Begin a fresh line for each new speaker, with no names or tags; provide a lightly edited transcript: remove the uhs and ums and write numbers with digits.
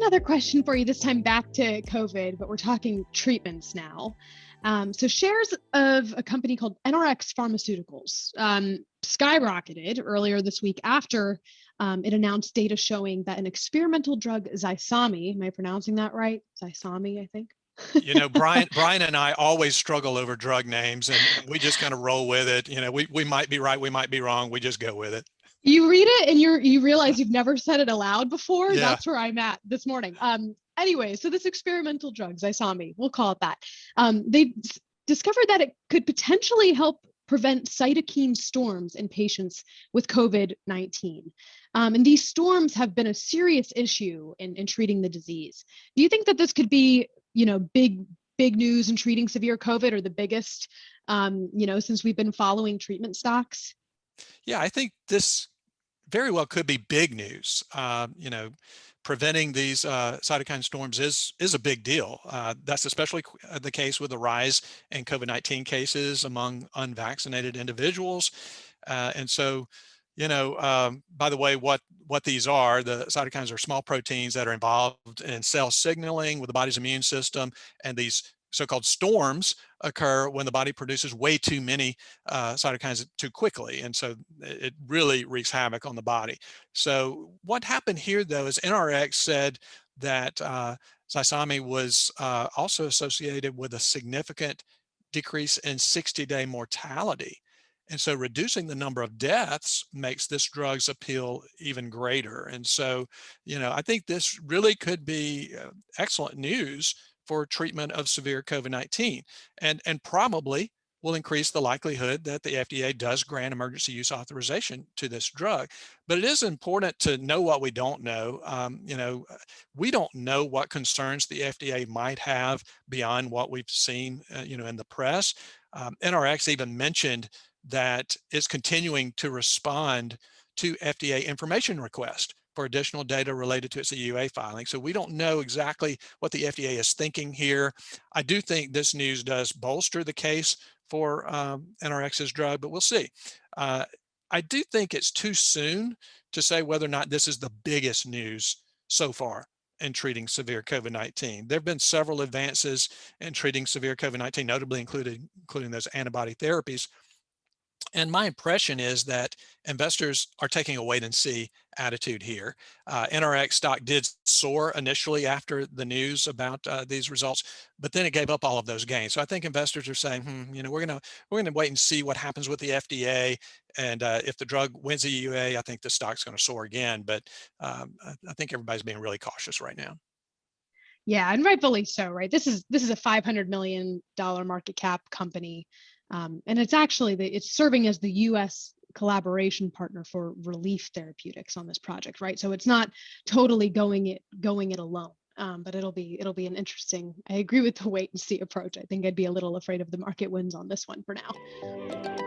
another question for you, this time back to COVID, but we're talking treatments now. So shares of a company called NRx Pharmaceuticals skyrocketed earlier this week after it announced data showing that an experimental drug, Zysami, am I pronouncing that right? Zysami, I think.
You know, Brian and I always struggle over drug names, and we just kind of roll with it. You know, we might be right, we might be wrong. We just go with it.
You read it and you realize you've never said it aloud before.
Yeah.
That's where I'm at this morning. Anyway, so this experimental drug, Zysami, we'll call it that. They discovered that it could potentially help prevent cytokine storms in patients with COVID-19. And these storms have been a serious issue in treating the disease. Do you think that this could be, big news in treating severe COVID, or the biggest, since we've been following treatment stocks?
Yeah, I think this very well could be big news. Preventing these cytokine storms is a big deal. That's especially the case with the rise in COVID-19 cases among unvaccinated individuals. And so, by the way, what these are, the cytokines are small proteins that are involved in cell signaling with the body's immune system, and these so-called storms occur when the body produces way too many cytokines too quickly, and so it really wreaks havoc on the body. So what happened here, though, is NRx said that Zysami was also associated with a significant decrease in 60-day mortality. And so reducing the number of deaths makes this drug's appeal even greater. And so, I think this really could be excellent news for treatment of severe COVID-19, and probably will increase the likelihood that the FDA does grant emergency use authorization to this drug. But it is important to know what we don't know. We don't know what concerns the FDA might have beyond what we've seen, in the press. NRx even mentioned that it's continuing to respond to FDA information requests for additional data related to its EUA filing. So we don't know exactly what the FDA is thinking here. I do think this news does bolster the case for NRx's drug, but we'll see. I do think it's too soon to say whether or not this is the biggest news so far in treating severe COVID-19. There have been several advances in treating severe COVID-19, notably including those antibody therapies. And my impression is that investors are taking a wait and see attitude here. NRx stock did soar initially after the news about these results, but then it gave up all of those gains. So I think investors are saying, we're gonna wait and see what happens with the FDA, and if the drug wins the EUA, I think the stock's going to soar again. But I think everybody's being really cautious right now.
Yeah, and rightfully so, right? This is a $500 million market cap company. And it's actually it's serving as the U.S. collaboration partner for Relief Therapeutics on this project, right? So it's not totally going it alone, but it'll be an interesting. I agree with the wait and see approach. I think I'd be a little afraid of the market wins on this one for now.